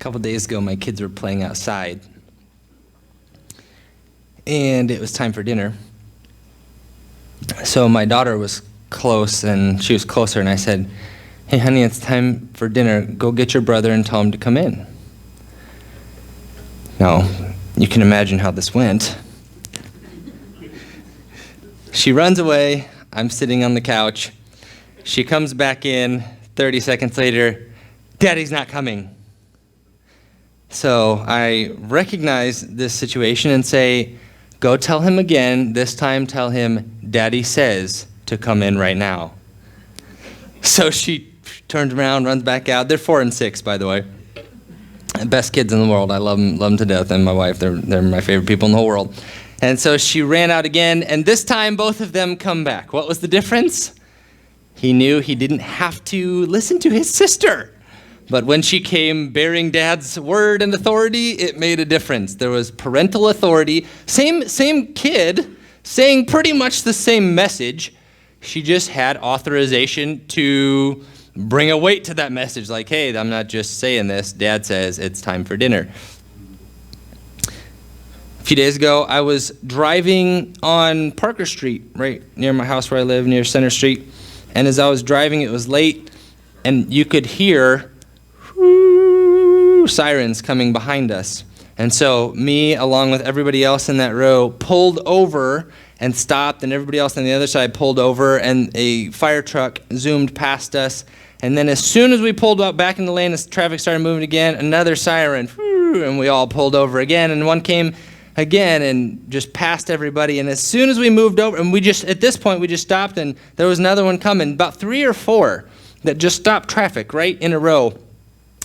couple days ago, my kids were playing outside, and it was time for dinner. So my daughter was close, and she was closer, and I said, "Hey, honey, it's time for dinner. Go get your brother and tell him to come in." Now, you can imagine how this went. She runs away. I'm sitting on the couch. She comes back in 30 seconds later. "Daddy's not coming." So I recognize this situation and say, "Go tell him again. This time tell him Daddy says to come in right now." So she turns around, runs back out. They're 4 and 6, by the way. Best kids in the world. I love them to death. And my wife, they're my favorite people in the whole world. And so she ran out again, and this time both of them come back. What was the difference? He knew he didn't have to listen to his sister. But when she came bearing Dad's word and authority, it made a difference. There was parental authority. Same kid saying pretty much the same message. She just had authorization to bring a weight to that message. Like, hey, I'm not just saying this. Dad says it's time for dinner. A few days ago, I was driving on Parker Street, right near my house where I live, near Center Street. And as I was driving, it was late, and you could hear sirens coming behind us. And so me, along with everybody else in that row, pulled over and stopped, and everybody else on the other side pulled over, and a fire truck zoomed past us. And then as soon as we pulled out back in the lane, the traffic started moving again, another siren, and we all pulled over again, and one came again and just passed everybody. And as soon as we moved over, and at this point we just stopped, and there was another one coming, about 3 or 4 that just stopped traffic right in a row.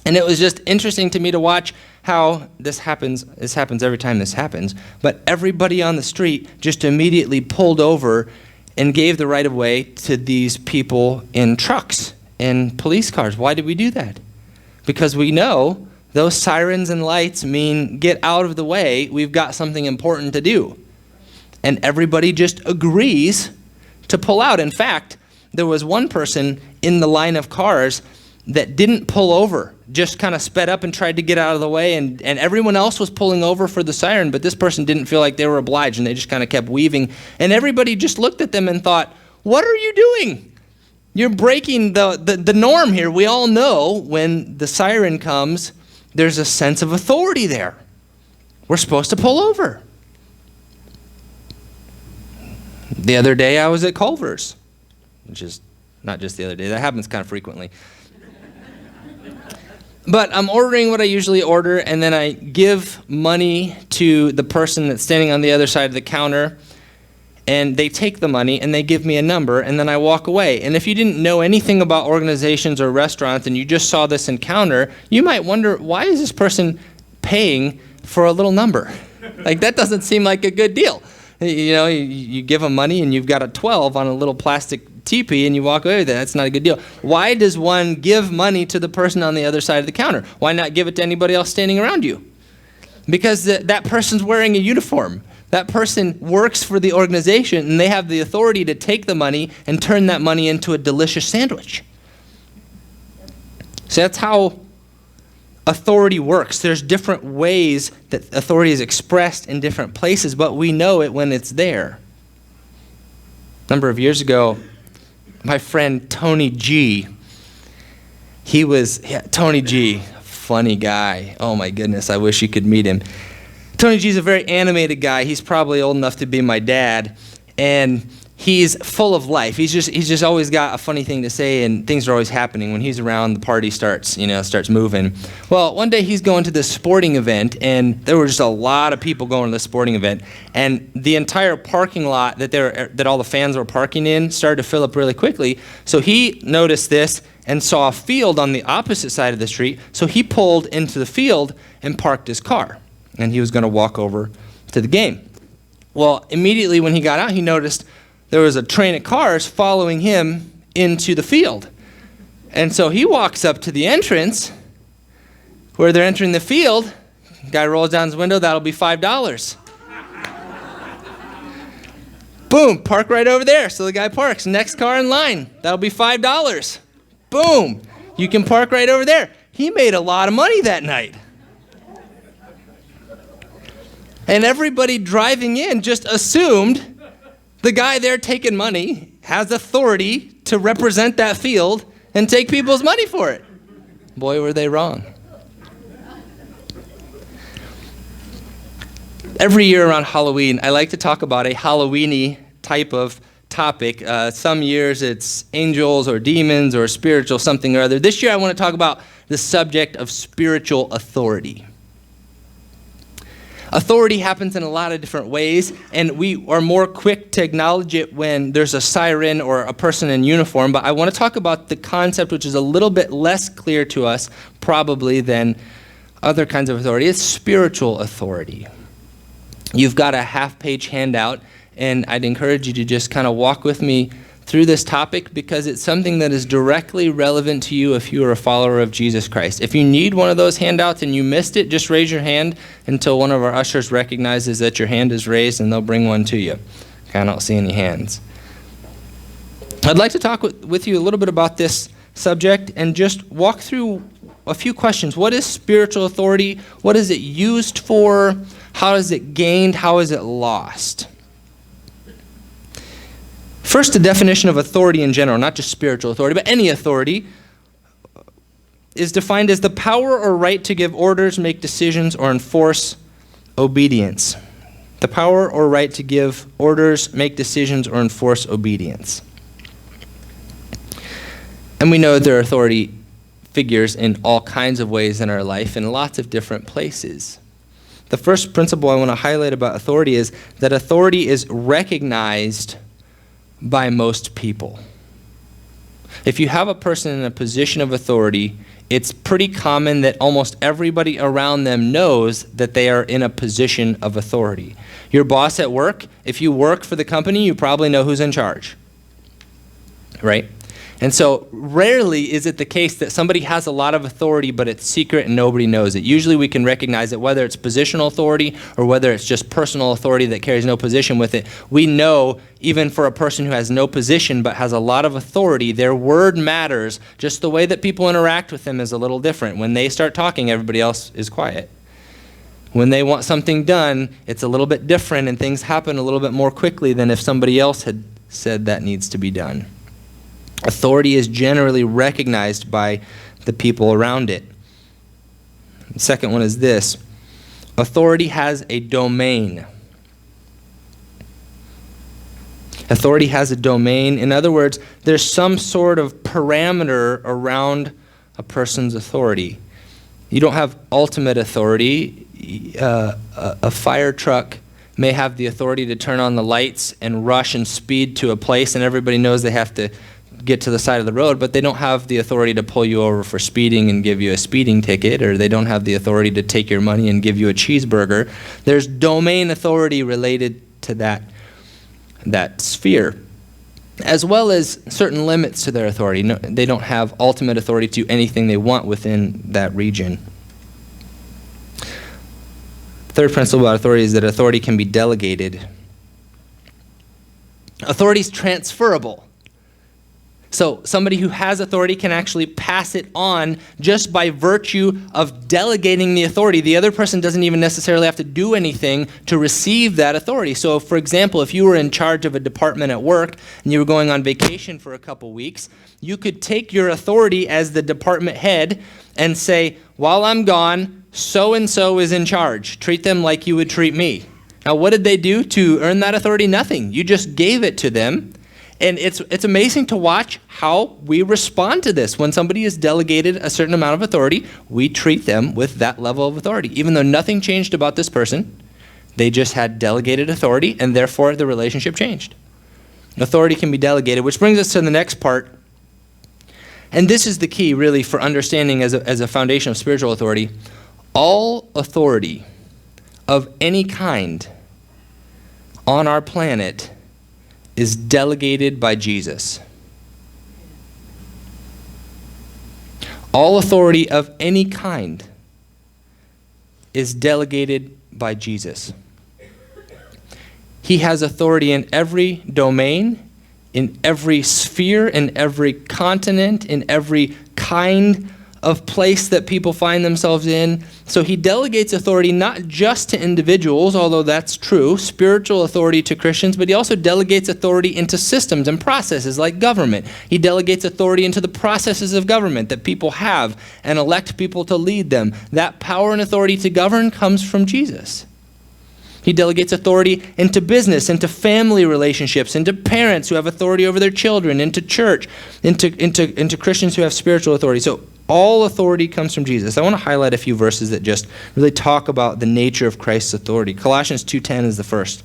And it was just interesting to me to watch how this happens. This happens every time this happens. But everybody on the street just immediately pulled over and gave the right of way to these people in trucks and police cars. Why did we do that? Because we know those sirens and lights mean get out of the way. We've got something important to do. And everybody just agrees to pull out. In fact, there was one person in the line of cars that didn't pull over, just kind of sped up and tried to get out of the way, and everyone else was pulling over for the siren, but this person didn't feel like they were obliged, and they just kind of kept weaving. And everybody just looked at them and thought, "What are you doing? You're breaking the norm here." We all know when the siren comes, there's a sense of authority there. We're supposed to pull over. The other day I was at Culver's, which is not just the other day. That happens kind of frequently. But I'm ordering what I usually order, and then I give money to the person that's standing on the other side of the counter, and they take the money, and they give me a number, and then I walk away. And if you didn't know anything about organizations or restaurants, and you just saw this encounter, you might wonder, why is this person paying for a little number? Like, that doesn't seem like a good deal. You know, you give them money, and you've got a 12 on a little plastic teepee, and you walk away with it. That's not a good deal. Why does one give money to the person on the other side of the counter? Why not give it to anybody else standing around you? Because that person's wearing a uniform. That person works for the organization, and they have the authority to take the money and turn that money into a delicious sandwich. So that's how authority works. There's different ways that authority is expressed in different places, but we know it when it's there. A number of years ago, my friend Tony G, Tony G, funny guy. Oh my goodness, I wish you could meet him. Tony G's a very animated guy. He's probably old enough to be my dad, and he's full of life. He's just always got a funny thing to say, and things are always happening. When he's around, the party starts moving. Well, one day he's going to this sporting event, and there were just a lot of people going to this sporting event, and the entire parking lot that all the fans were parking in started to fill up really quickly. So he noticed this and saw a field on the opposite side of the street. So he pulled into the field and parked his car, and he was going to walk over to the game. Well, immediately when he got out, he noticed there was a train of cars following him into the field. And so he walks up to the entrance where they're entering the field. Guy rolls down his window, "That'll be $5. Boom, park right over there. So the guy parks. Next car in line, that'll be $5. Boom, you can park right over there. He made a lot of money that night. And everybody driving in just assumed the guy there taking money has authority to represent that field and take people's money for it. Boy, were they wrong. Every year around Halloween, I like to talk about a Halloween-y type of topic. Some years it's angels or demons or spiritual something or other. This year I want to talk about the subject of spiritual authority. Authority happens in a lot of different ways, and we are more quick to acknowledge it when there's a siren or a person in uniform, but I want to talk about the concept which is a little bit less clear to us probably than other kinds of authority. It's spiritual authority. You've got a half-page handout, and I'd encourage you to just kind of walk with me through this topic because it's something that is directly relevant to you if you are a follower of Jesus Christ. If you need one of those handouts and you missed it, just raise your hand until one of our ushers recognizes that your hand is raised and they'll bring one to you. I don't see any hands. I'd like to talk with you a little bit about this subject and just walk through a few questions. What is spiritual authority? What is it used for? How is it gained? How is it lost? First, the definition of authority in general, not just spiritual authority, but any authority, is defined as the power or right to give orders, make decisions, or enforce obedience. The power or right to give orders, make decisions, or enforce obedience. And we know there are authority figures in all kinds of ways in our life in lots of different places. The first principle I want to highlight about authority is that authority is recognized by most people. If you have a person in a position of authority, it's pretty common that almost everybody around them knows that they are in a position of authority. Your boss at work, if you work for the company, you probably know who's in charge, right? And so rarely is it the case that somebody has a lot of authority, but it's secret and nobody knows it. Usually we can recognize it, whether it's positional authority or whether it's just personal authority that carries no position with it. We know, even for a person who has no position but has a lot of authority, their word matters. Just the way that people interact with them is a little different. When they start talking, everybody else is quiet. When they want something done, it's a little bit different and things happen a little bit more quickly than if somebody else had said that needs to be done. Authority is generally recognized by the people around it. The second one is this: authority has a domain. Authority has a domain. In other words, there's some sort of parameter around a person's authority. You don't have ultimate authority. A fire truck may have the authority to turn on the lights and rush and speed to a place, and everybody knows they have to get to the side of the road, but they don't have the authority to pull you over for speeding and give you a speeding ticket, or they don't have the authority to take your money and give you a cheeseburger. There's domain authority related to that sphere, as well as certain limits to their authority. No, they don't have ultimate authority to anything they want within that region. Third principle about authority is that authority can be delegated. Authority is transferable. So somebody who has authority can actually pass it on just by virtue of delegating the authority. The other person doesn't even necessarily have to do anything to receive that authority. So, for example, if you were in charge of a department at work and you were going on vacation for a couple weeks, you could take your authority as the department head and say, while I'm gone, so-and-so is in charge. Treat them like you would treat me. Now, what did they do to earn that authority? Nothing. You just gave it to them. And it's amazing to watch how we respond to this. When somebody is delegated a certain amount of authority, we treat them with that level of authority. Even though nothing changed about this person, they just had delegated authority, and therefore the relationship changed. Authority can be delegated, which brings us to the next part. And this is the key, really, for understanding as a foundation of spiritual authority. All authority of any kind on our planet is delegated by Jesus. All authority of any kind is delegated by Jesus. He has authority in every domain, in every sphere, in every continent, in every kind of place that people find themselves in. So he delegates authority not just to individuals, although that's true, spiritual authority to Christians, but he also delegates authority into systems and processes like government. He delegates authority into the processes of government that people have and elect people to lead them. That power and authority to govern comes from Jesus. He delegates authority into business, into family relationships, into parents who have authority over their children, into church, into Christians who have spiritual authority. So all authority comes from Jesus. I want to highlight a few verses that just really talk about the nature of Christ's authority. Colossians 2:10 is the first.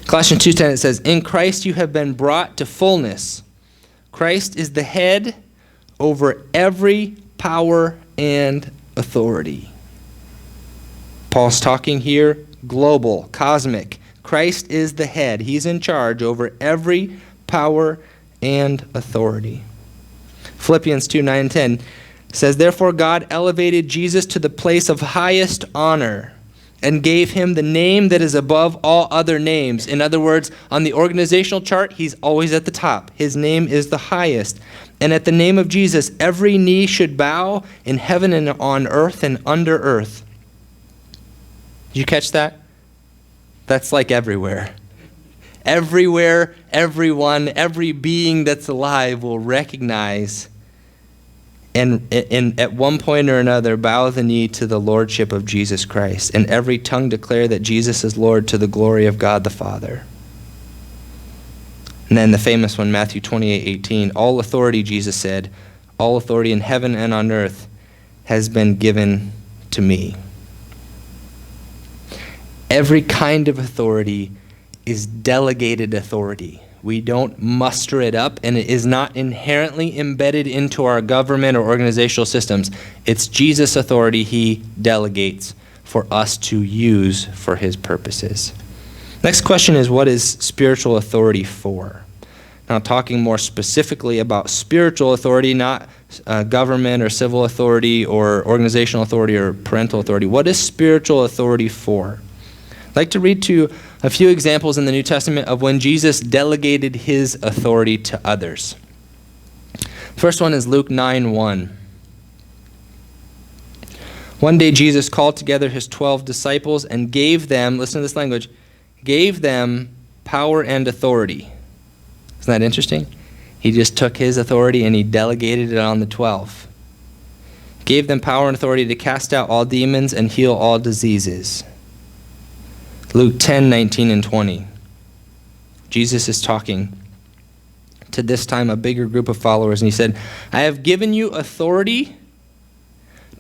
Colossians 2:10, it says, "In Christ you have been brought to fullness. Christ is the head over every power and authority." Paul's talking here global, cosmic. Christ is the head. He's in charge over every power and authority. Philippians 2:9 and 10 says, "Therefore God elevated Jesus to the place of highest honor and gave him the name that is above all other names." In other words, on the organizational chart, he's always at the top. His name is the highest. "And at the name of Jesus, every knee should bow in heaven and on earth and under earth." Did you catch that? That's like everywhere. Everywhere, everyone, every being that's alive will recognize and at one point or another bow the knee to the lordship of Jesus Christ, and every tongue declare that Jesus is Lord to the glory of God the Father. And then the famous one, Matthew 28:18, "All authority," Jesus said, "all authority in heaven and on earth has been given to me." Every kind of authority is delegated authority. We don't muster it up, and it is not inherently embedded into our government or organizational systems. It's Jesus' authority he delegates for us to use for his purposes. Next question is, what is spiritual authority for? Now, talking more specifically about spiritual authority, not government or civil authority or organizational authority or parental authority. What is spiritual authority for? I'd like to read to a few examples in the New Testament of when Jesus delegated his authority to others. First one is Luke 9:1. "One day Jesus called together his 12 disciples and gave them," listen to this language, "gave them power and authority." Isn't that interesting? He just took his authority and he delegated it on the 12. "Gave them power and authority to cast out all demons and heal all diseases." Luke 10:19 and 20. Jesus is talking to this time a bigger group of followers, and he said, "I have given you authority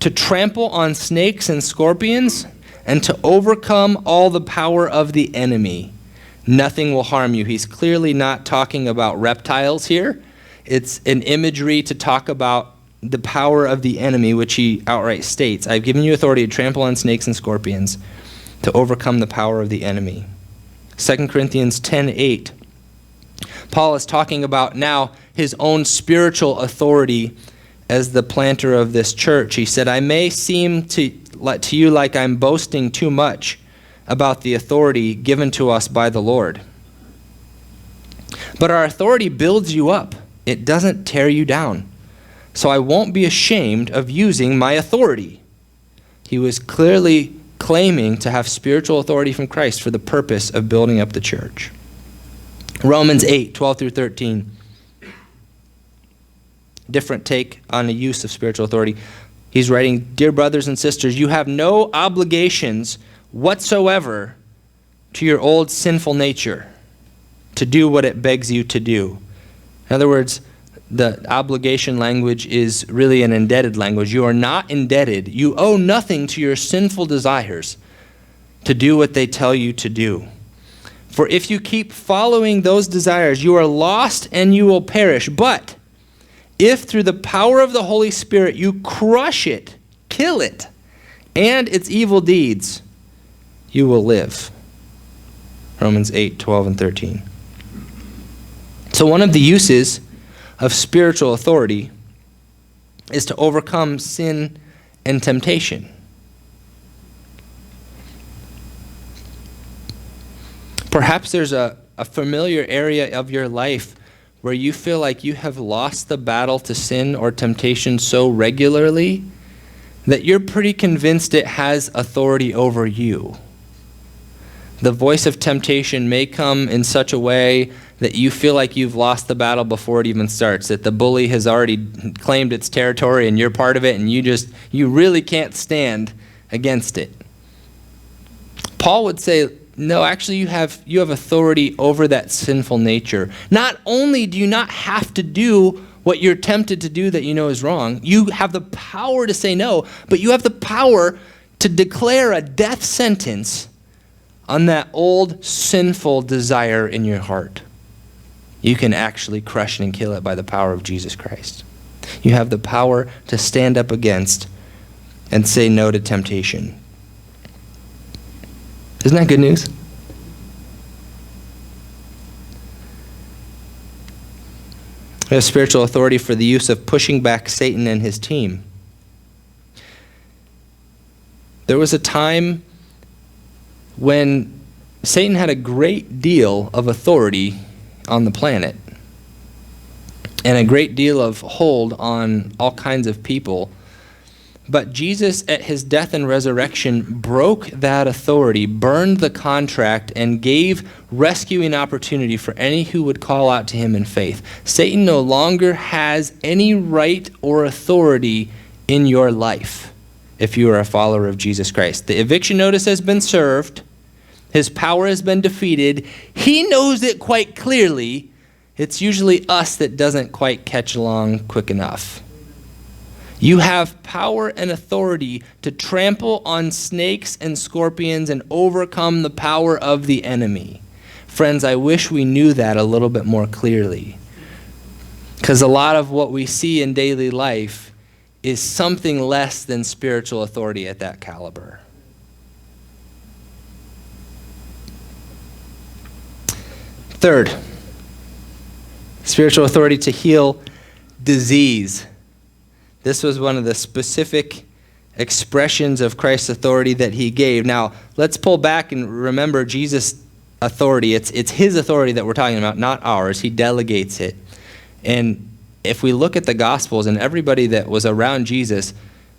to trample on snakes and scorpions and to overcome all the power of the enemy. Nothing will harm you." He's clearly not talking about reptiles here. It's an imagery to talk about the power of the enemy, which he outright states, "I've given you authority to trample on snakes and scorpions, to overcome the power of the enemy." 2 Corinthians 10:8. Paul is talking about now his own spiritual authority as the planter of this church. He said, "I may seem to you like I'm boasting too much about the authority given to us by the Lord. But our authority builds you up. It doesn't tear you down. So I won't be ashamed of using my authority." He was clearly claiming to have spiritual authority from Christ for the purpose of building up the church. Romans 8:12 through 13. Different take on the use of spiritual authority. He's writing, "Dear brothers and sisters, you have no obligations whatsoever to your old sinful nature to do what it begs you to do." In other words, the obligation language is really an indebted language. You are not indebted. You owe nothing to your sinful desires to do what they tell you to do. "For if you keep following those desires, you are lost and you will perish. But if through the power of the Holy Spirit you crush it, kill it, and its evil deeds, you will live." Romans 8:12 and 13. So one of the uses of spiritual authority is to overcome sin and temptation. Perhaps there's a familiar area of your life where you feel like you have lost the battle to sin or temptation so regularly that you're pretty convinced it has authority over you? The voice of temptation may come in such a way that you feel like you've lost the battle before it even starts, that the bully has already claimed its territory and you're part of it, and you really can't stand against it. Paul would say, no, actually you have authority over that sinful nature. Not only do you not have to do what you're tempted to do that you know is wrong, you have the power to say no, but you have the power to declare a death sentence on that old sinful desire in your heart. You can actually crush it and kill it by the power of Jesus Christ. You have the power to stand up against and say no to temptation. Isn't that good news? We have spiritual authority for the use of pushing back Satan and his team. There was a time when Satan had a great deal of authority on the planet and a great deal of hold on all kinds of people. But Jesus, at his death and resurrection, broke that authority, burned the contract, and gave rescuing opportunity for any who would call out to him in faith. Satan no longer has any right or authority in your life if you are a follower of Jesus Christ. The eviction notice has been served. His power has been defeated. He knows it quite clearly. It's usually us that doesn't quite catch along quick enough. You have power and authority to trample on snakes and scorpions and overcome the power of the enemy. Friends, I wish we knew that a little bit more clearly. Because a lot of what we see in daily life is something less than spiritual authority at that caliber. Third, spiritual authority to heal disease. This was one of the specific expressions of Christ's authority that he gave. Now, let's pull back and remember Jesus' authority. It's his authority that we're talking about, not ours. He delegates it. And if we look at the Gospels and everybody that was around Jesus,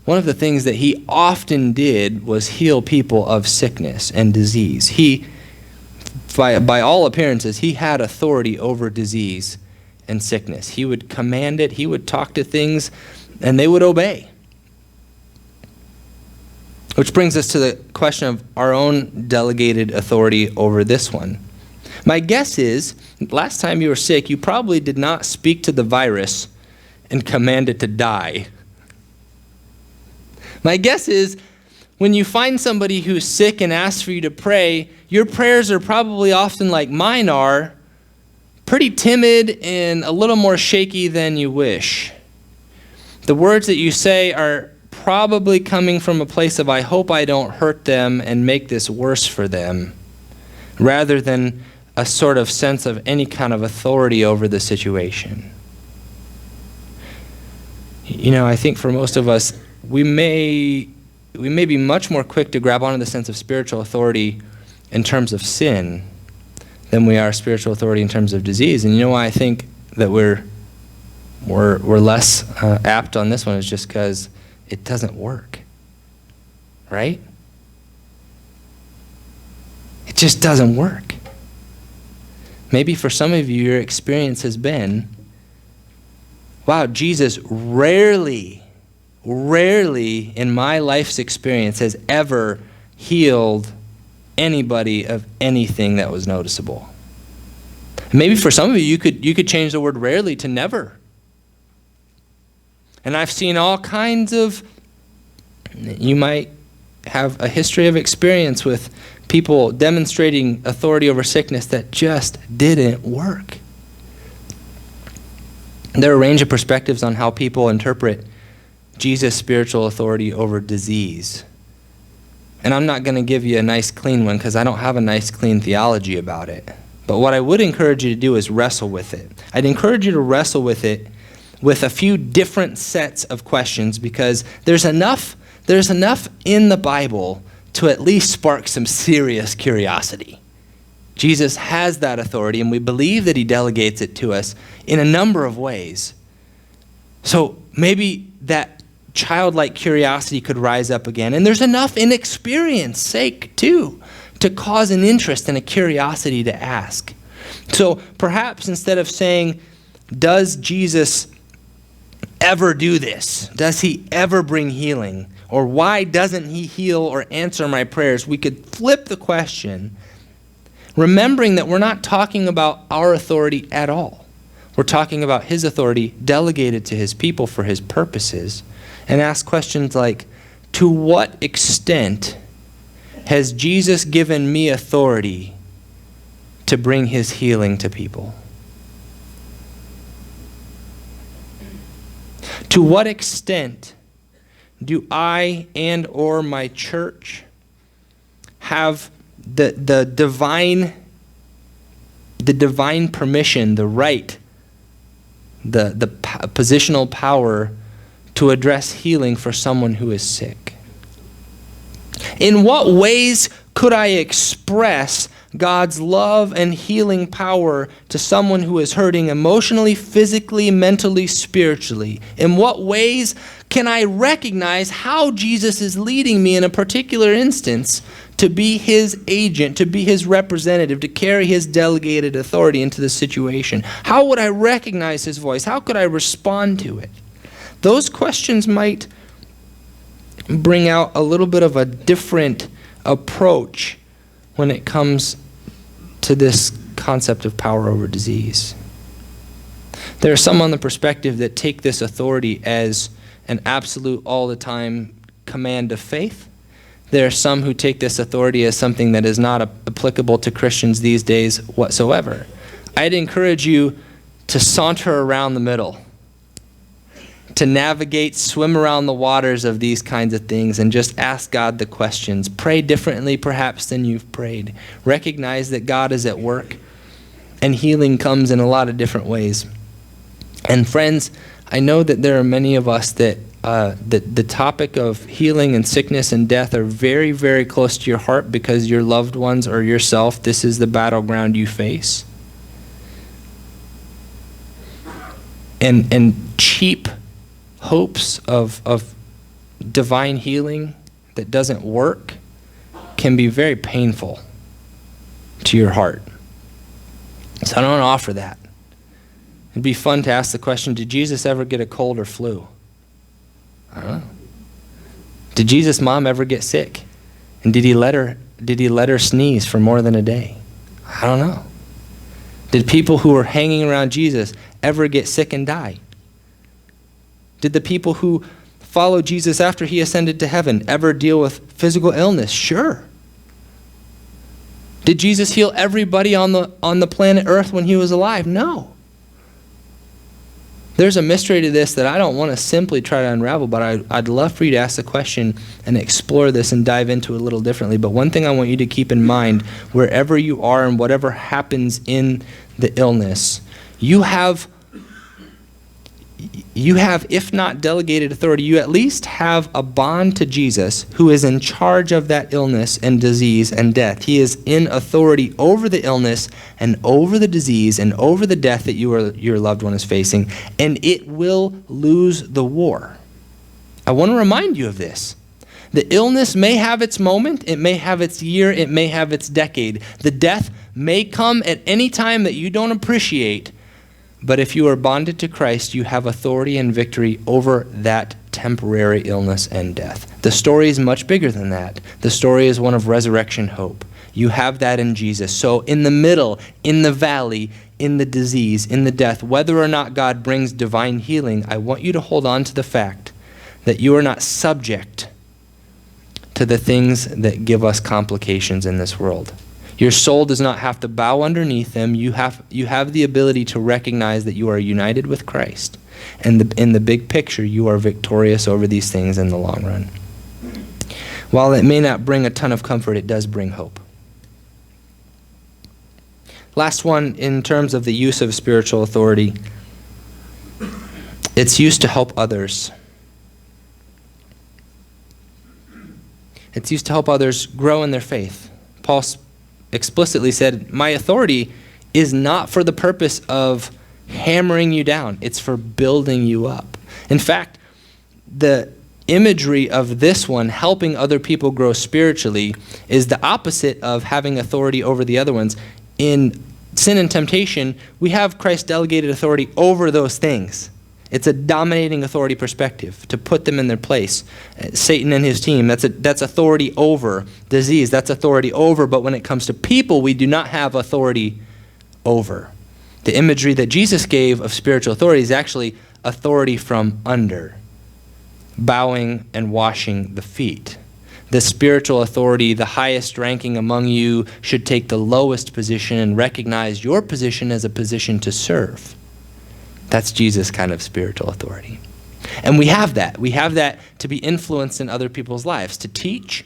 one of the things that he often did was heal people of sickness and disease. By all appearances, he had authority over disease and sickness. He would command it. He would talk to things, and they would obey. Which brings us to the question of our own delegated authority over this one. My guess is, last time you were sick, you probably did not speak to the virus and command it to die. My guess is, when you find somebody who's sick and asks for you to pray, your prayers are probably often like mine are, pretty timid and a little more shaky than you wish. The words that you say are probably coming from a place of, I hope I don't hurt them and make this worse for them, rather than a sort of sense of any kind of authority over the situation. You know, I think for most of us, we may be much more quick to grab onto the sense of spiritual authority in terms of sin than we are spiritual authority in terms of disease. And you know why I think that we're less apt on this one is just because it doesn't work, right? It just doesn't work. Maybe for some of you, your experience has been, wow, Jesus rarely in my life's experience has ever healed anybody of anything that was noticeable. Maybe for some of you could change the word rarely to never. And I've seen all kinds of, you might have a history of experience with people demonstrating authority over sickness that just didn't work. There are a range of perspectives on how people interpret Jesus' spiritual authority over disease. And I'm not going to give you a nice clean one because I don't have a nice clean theology about it. But what I would encourage you to do is wrestle with it. I'd encourage you to wrestle with it with a few different sets of questions, because there's enough in the Bible to at least spark some serious curiosity. Jesus has that authority, and we believe that he delegates it to us in a number of ways. So maybe that childlike curiosity could rise up again. And there's enough inexperience sake, too, to cause an interest and a curiosity to ask. So perhaps instead of saying, does Jesus ever do this? Does he ever bring healing? Or why doesn't he heal or answer my prayers? We could flip the question, remembering that we're not talking about our authority at all. We're talking about his authority delegated to his people for his purposes, and ask questions like, to what extent has Jesus given me authority to bring his healing to people? To what extent do I and or my church have the divine permission, the right, the positional power to address healing for someone who is sick? In what ways could I express God's love and healing power to someone who is hurting emotionally, physically, mentally, spiritually? In what ways can I recognize how Jesus is leading me in a particular instance to be his agent, to be his representative, to carry his delegated authority into the situation? How would I recognize his voice? How could I respond to it? Those questions might bring out a little bit of a different approach when it comes to this concept of power over disease. There are some on the perspective that take this authority as an absolute all-the-time command of faith. There are some who take this authority as something that is not applicable to Christians these days whatsoever. I'd encourage you to saunter around the middle, to navigate, swim around the waters of these kinds of things and just ask God the questions. Pray differently perhaps than you've prayed. Recognize that God is at work and healing comes in a lot of different ways. And friends, I know that there are many of us that the topic of healing and sickness and death are very, very close to your heart because your loved ones or yourself, this is the battleground you face. And cheap hopes of divine healing that doesn't work can be very painful to your heart. So I don't want to offer that. It'd be fun to ask the question, did Jesus ever get a cold or flu? I don't know. Did Jesus' mom ever get sick? And did he let her sneeze for more than a day? I don't know. Did people who were hanging around Jesus ever get sick and die? Did the people who followed Jesus after he ascended to heaven ever deal with physical illness? Sure. Did Jesus heal everybody on the planet Earth when he was alive? No. There's a mystery to this that I don't want to simply try to unravel, but I'd love for you to ask the question and explore this and dive into it a little differently. But one thing I want you to keep in mind, wherever you are and whatever happens in the illness, you have, if not delegated authority, you at least have a bond to Jesus who is in charge of that illness and disease and death. He is in authority over the illness and over the disease and over the death that your loved one is facing, and it will lose the war. I want to remind you of this. The illness may have its moment, it may have its year, it may have its decade. The death may come at any time that you don't appreciate. But if you are bonded to Christ, you have authority and victory over that temporary illness and death. The story is much bigger than that. The story is one of resurrection hope. You have that in Jesus. So in the middle, in the valley, in the disease, in the death, whether or not God brings divine healing, I want you to hold on to the fact that you are not subject to the things that give us complications in this world. Your soul does not have to bow underneath them. You have the ability to recognize that you are united with Christ. And in the big picture, you are victorious over these things in the long run. While it may not bring a ton of comfort, it does bring hope. Last one, in terms of the use of spiritual authority, it's used to help others. It's used to help others grow in their faith. Paul explicitly said, my authority is not for the purpose of hammering you down. It's for building you up. In fact, the imagery of this one, helping other people grow spiritually, is the opposite of having authority over the other ones. In sin and temptation, we have Christ delegated authority over those things. It's a dominating authority perspective to put them in their place. Satan and his team, that's authority over. Disease, that's authority over. But when it comes to people, we do not have authority over. The imagery that Jesus gave of spiritual authority is actually authority from under, bowing and washing the feet. The spiritual authority, the highest ranking among you, should take the lowest position and recognize your position as a position to serve. That's Jesus' kind of spiritual authority. And we have that. We have that to be influenced in other people's lives, to teach,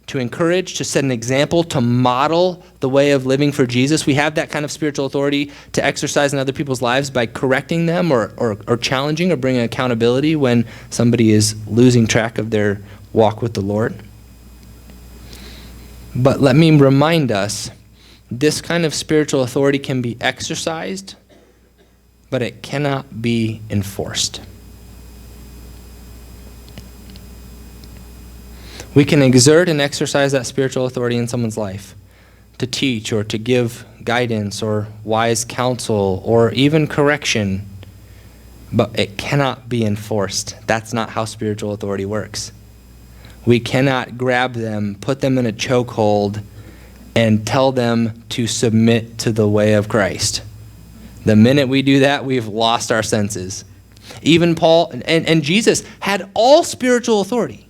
to encourage, to set an example, to model the way of living for Jesus. We have that kind of spiritual authority to exercise in other people's lives by correcting them or challenging or bringing accountability when somebody is losing track of their walk with the Lord. But let me remind us, this kind of spiritual authority can be exercised, but it cannot be enforced. We can exert and exercise that spiritual authority in someone's life to teach or to give guidance or wise counsel or even correction, but it cannot be enforced. That's not how spiritual authority works. We cannot grab them, put them in a chokehold, and tell them to submit to the way of Christ. The minute we do that, we've lost our senses. Even Paul and Jesus had all spiritual authority.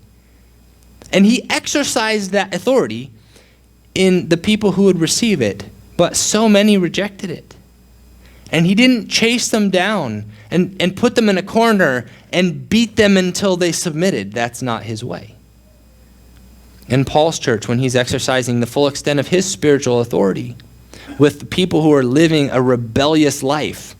And he exercised that authority in the people who would receive it, but so many rejected it. And he didn't chase them down and put them in a corner and beat them until they submitted. That's not his way. In Paul's church, when he's exercising the full extent of his spiritual authority with people who are living a rebellious life,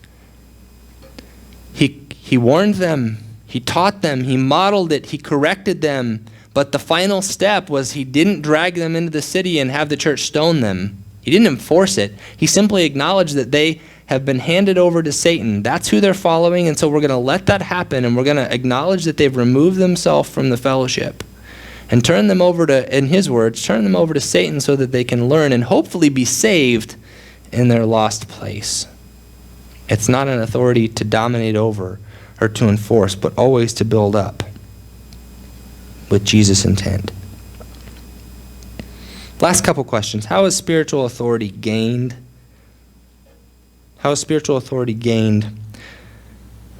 he warned them, he taught them, he modeled it, he corrected them. But the final step was he didn't drag them into the city and have the church stone them. He didn't enforce it. He simply acknowledged that they have been handed over to Satan. That's who they're following, and so we're going to let that happen, and we're going to acknowledge that they've removed themselves from the fellowship and turn them over to, in his words, turn them over to Satan so that they can learn and hopefully be saved in their lost place. It's not an authority to dominate over or to enforce, but always to build up with Jesus' intent. Last couple questions. How is spiritual authority gained? How is spiritual authority gained?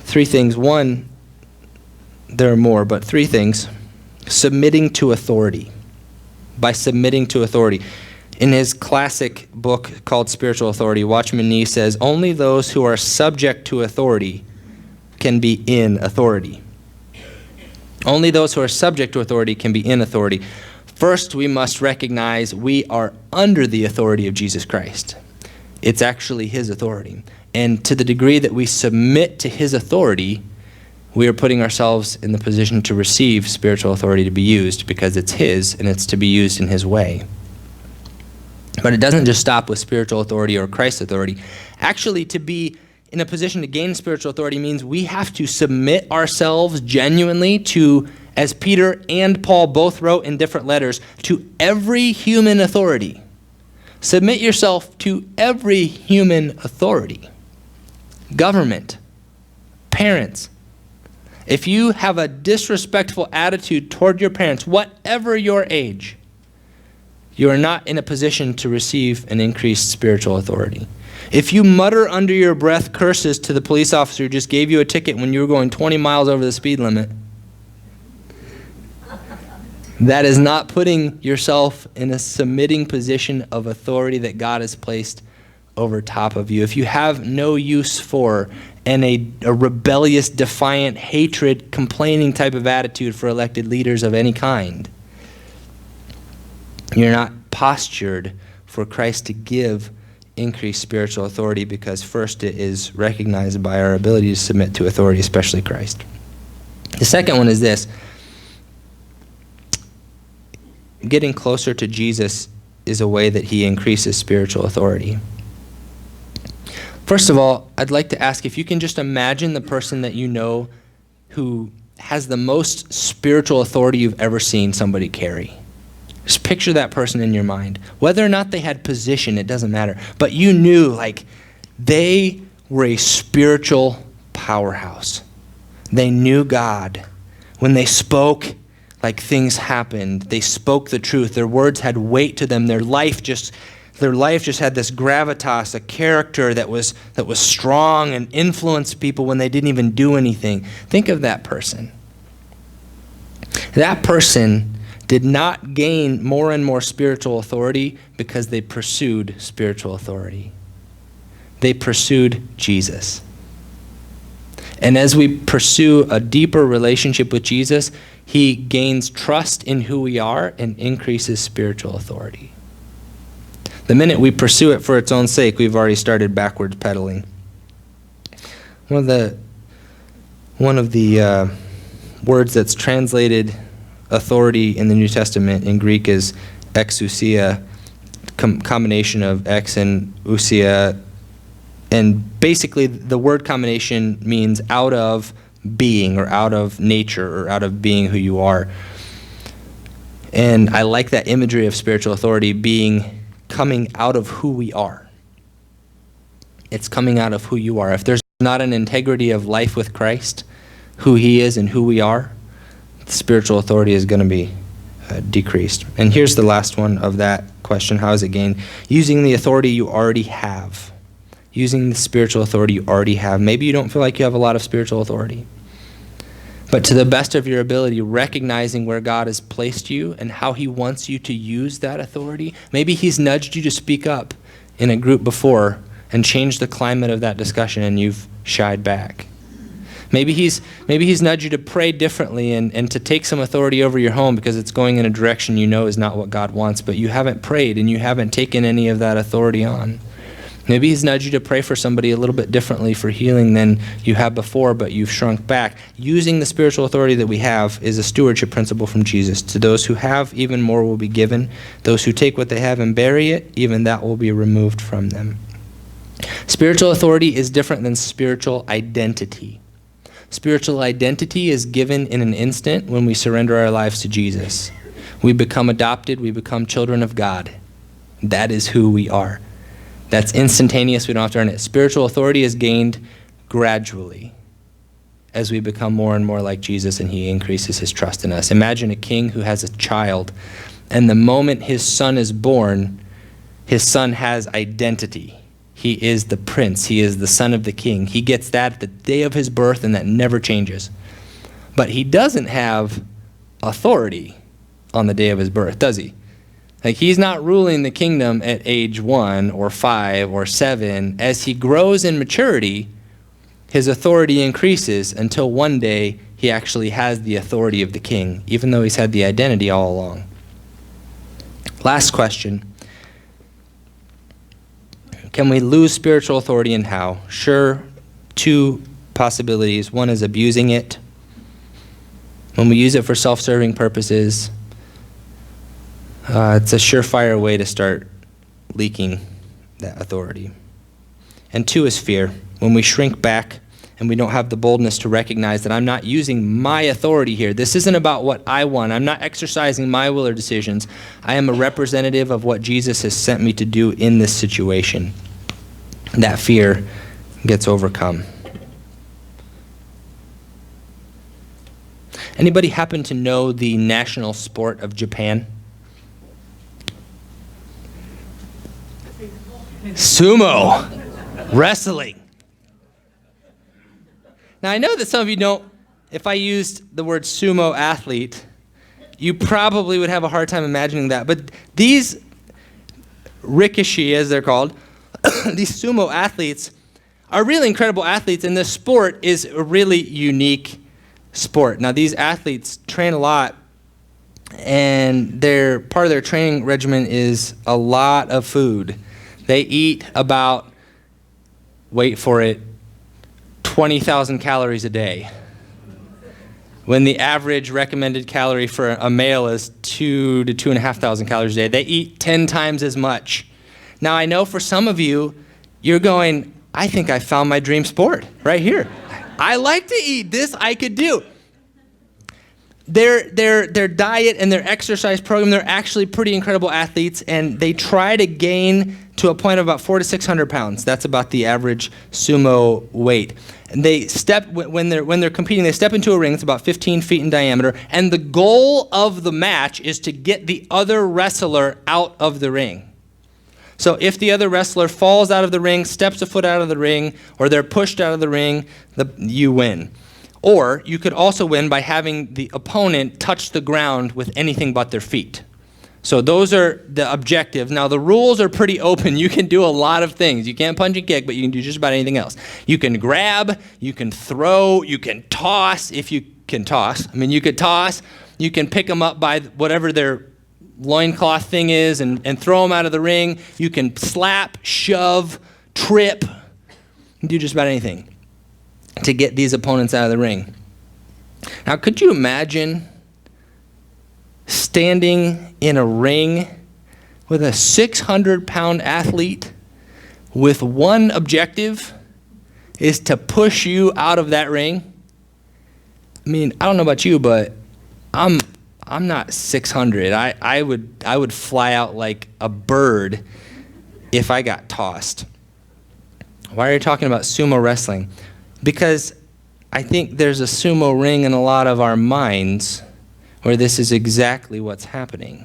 Three things. One, there are more, but three things. Submitting to authority. By submitting to authority. In his classic book called Spiritual Authority, Watchman Nee says, only those who are subject to authority can be in authority. Only those who are subject to authority can be in authority. First, we must recognize we are under the authority of Jesus Christ. It's actually his authority. And to the degree that we submit to his authority, we are putting ourselves in the position to receive spiritual authority to be used because it's his and it's to be used in his way. But it doesn't just stop with spiritual authority or Christ's authority. Actually, to be in a position to gain spiritual authority means we have to submit ourselves genuinely to, as Peter and Paul both wrote in different letters, to every human authority. Submit yourself to every human authority. Government, parents. If you have a disrespectful attitude toward your parents, whatever your age, you are not in a position to receive an increased spiritual authority. If you mutter under your breath curses to the police officer who just gave you a ticket when you were going 20 miles over the speed limit, that is not putting yourself in a submitting position of authority that God has placed over top of you. If you have no use for and a rebellious, defiant, hatred, complaining type of attitude for elected leaders of any kind, you're not postured for Christ to give increased spiritual authority because first it is recognized by our ability to submit to authority, especially Christ. The second one is this. Getting closer to Jesus is a way that he increases spiritual authority. First of all, I'd like to ask if you can just imagine the person that you know who has the most spiritual authority you've ever seen somebody carry. Just picture that person in your mind. Whether or not they had position, it doesn't matter. But you knew, like, they were a spiritual powerhouse. They knew God. When they spoke, like, things happened. They spoke the truth. Their words had weight to them. Their life just had this gravitas, a character that was strong and influenced people when they didn't even do anything. Think of that person. That person did not gain more and more spiritual authority because they pursued spiritual authority. They pursued Jesus. And as we pursue a deeper relationship with Jesus, he gains trust in who we are and increases spiritual authority. The minute we pursue it for its own sake, we've already started backwards pedaling. One of the words that's translated authority in the New Testament in Greek is exousia, combination of ex and ousia. And basically, the word combination means out of being or out of nature or out of being who you are. And I like that imagery of spiritual authority being coming out of who we are. It's coming out of who you are. If there's not an integrity of life with Christ, who he is and who we are, spiritual authority is going to be decreased. And here's the last one of that question: how is it gained? Using the authority you already have. Using the spiritual authority you already have. Maybe you don't feel like you have a lot of spiritual authority. But to the best of your ability, recognizing where God has placed you and how he wants you to use that authority. Maybe he's nudged you to speak up in a group before and change the climate of that discussion and you've shied back. Maybe he's nudged you to pray differently and to take some authority over your home because it's going in a direction you know is not what God wants, but you haven't prayed and you haven't taken any of that authority on. Maybe he's nudged you to pray for somebody a little bit differently for healing than you have before, but you've shrunk back. Using the spiritual authority that we have is a stewardship principle from Jesus. To those who have, even more will be given. Those who take what they have and bury it, even that will be removed from them. Spiritual authority is different than spiritual identity. Spiritual identity is given in an instant when we surrender our lives to Jesus. We become adopted. We become children of God. That is who we are. That's instantaneous. We don't have to earn it. Spiritual authority is gained gradually as we become more and more like Jesus and he increases his trust in us. Imagine a king who has a child, and the moment his son is born, his son has identity. He is the prince. He is the son of the king. He gets that at the day of his birth, and that never changes. But he doesn't have authority on the day of his birth, does he? Like, he's not ruling the kingdom at age 1 or 5 or 7. As he grows in maturity, his authority increases until one day he actually has the authority of the king, even though he's had the identity all along. Last question. Can we lose spiritual authority and how? Sure, 2 possibilities. One is abusing it. When we use it for self-serving purposes, it's a surefire way to start leaking that authority. And 2 is fear. When we shrink back and we don't have the boldness to recognize that I'm not using my authority here. This isn't about what I want. I'm not exercising my will or decisions. I am a representative of what Jesus has sent me to do in this situation. That fear gets overcome. Anybody happen to know the national sport of Japan? Sumo. Wrestling. Now, I know that some of you don't. If I used the word sumo athlete, you probably would have a hard time imagining that. But these rikishi, as they're called, these sumo athletes are really incredible athletes, and this sport is a really unique sport. Now, these athletes train a lot, and part of their training regimen is a lot of food. They eat about, wait for it, 20,000 calories a day. when the average recommended calorie for a male is 2,000 to 2,500 calories a day. They eat 10 times as much. Now, I know for some of you, you're going, I think I found my dream sport right here. I like to eat. This I could do. Their diet and their exercise program, they're actually pretty incredible athletes, and they try to gain to a point of about 400 to 600 pounds. That's about the average sumo weight. And they step, when they're competing, they step into a ring that's about 15 feet in diameter, and the goal of the match is to get the other wrestler out of the ring. So if the other wrestler falls out of the ring, steps a foot out of the ring, or they're pushed out of the ring, you win. Or you could also win by having the opponent touch the ground with anything but their feet. So those are the objectives. Now the rules are pretty open. You can do a lot of things. You can't punch and kick, but you can do just about anything else. You can grab, you can throw, you can toss, if you can toss. I mean, you could toss, you can pick them up by whatever their loincloth thing is and throw them out of the ring. You can slap, shove, trip, do just about anything to get these opponents out of the ring. Now, could you imagine standing in a ring with a 600-pound athlete with one objective is to push you out of that ring? I mean, I don't know about you, but I'm not 600. I would fly out like a bird if I got tossed. Why are you talking about sumo wrestling? Because I think there's a sumo ring in a lot of our minds where this is exactly what's happening.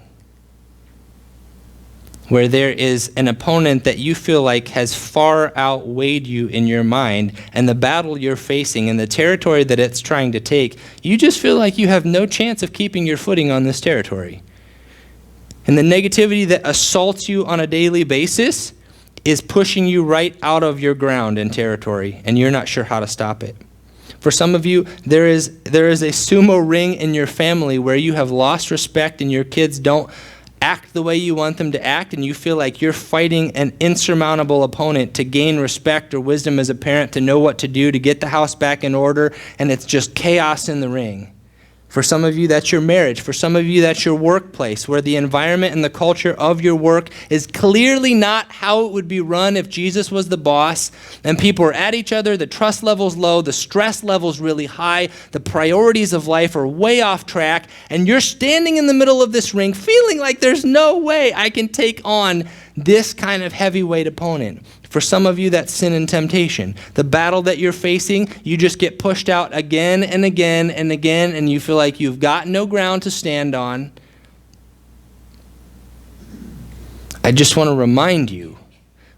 Where there is an opponent that you feel like has far outweighed you in your mind, and the battle you're facing and the territory that it's trying to take, you just feel like you have no chance of keeping your footing on this territory. And the negativity that assaults you on a daily basis is pushing you right out of your ground and territory, and you're not sure how to stop it. For some of you, there is a sumo ring in your family where you have lost respect and your kids don't act the way you want them to act, and you feel like you're fighting an insurmountable opponent to gain respect or wisdom as a parent, to know what to do, to get the house back in order, and it's just chaos in the ring. For some of you, that's your marriage. For some of you, that's your workplace, where the environment and the culture of your work is clearly not how it would be run if Jesus was the boss, and people are at each other, the trust level's low, the stress level's really high, the priorities of life are way off track, and you're standing in the middle of this ring feeling like there's no way I can take on this kind of heavyweight opponent. For some of you, that's sin and temptation. The battle that you're facing, you just get pushed out again and again and again, and you feel like you've got no ground to stand on. I just want to remind you,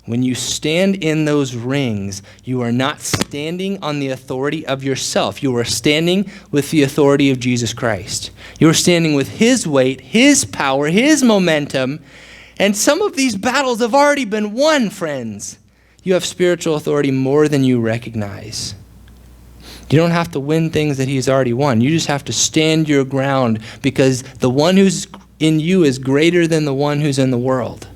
when you stand in those rings, you are not standing on the authority of yourself. You are standing with the authority of Jesus Christ. You are standing with His weight, His power, His momentum. And some of these battles have already been won, friends. You have spiritual authority more than you recognize. You don't have to win things that He's already won. You just have to stand your ground, because the one who's in you is greater than the one who's in the world.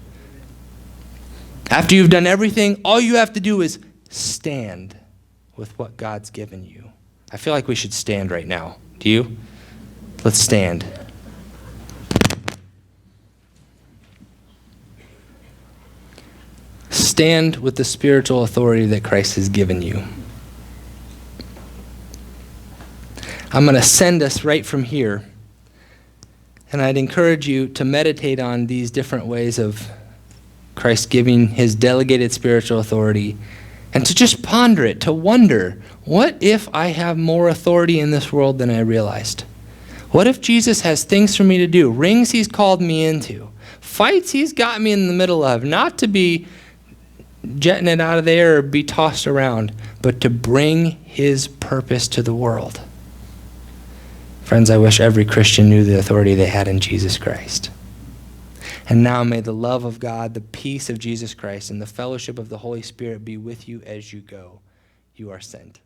After you've done everything, all you have to do is stand with what God's given you. I feel like we should stand right now. Do you? Let's stand. Stand with the spiritual authority that Christ has given you. I'm going to send us right from here, and I'd encourage you to meditate on these different ways of Christ giving His delegated spiritual authority, and to just ponder it, to wonder, what if I have more authority in this world than I realized? What if Jesus has things for me to do, rings He's called me into, fights He's got me in the middle of, not to be jetting it out of there or be tossed around, but to bring His purpose to the world. Friends, I wish every Christian knew the authority they had in Jesus Christ. And now may the love of God, the peace of Jesus Christ, and the fellowship of the Holy Spirit be with you as you go. You are sent.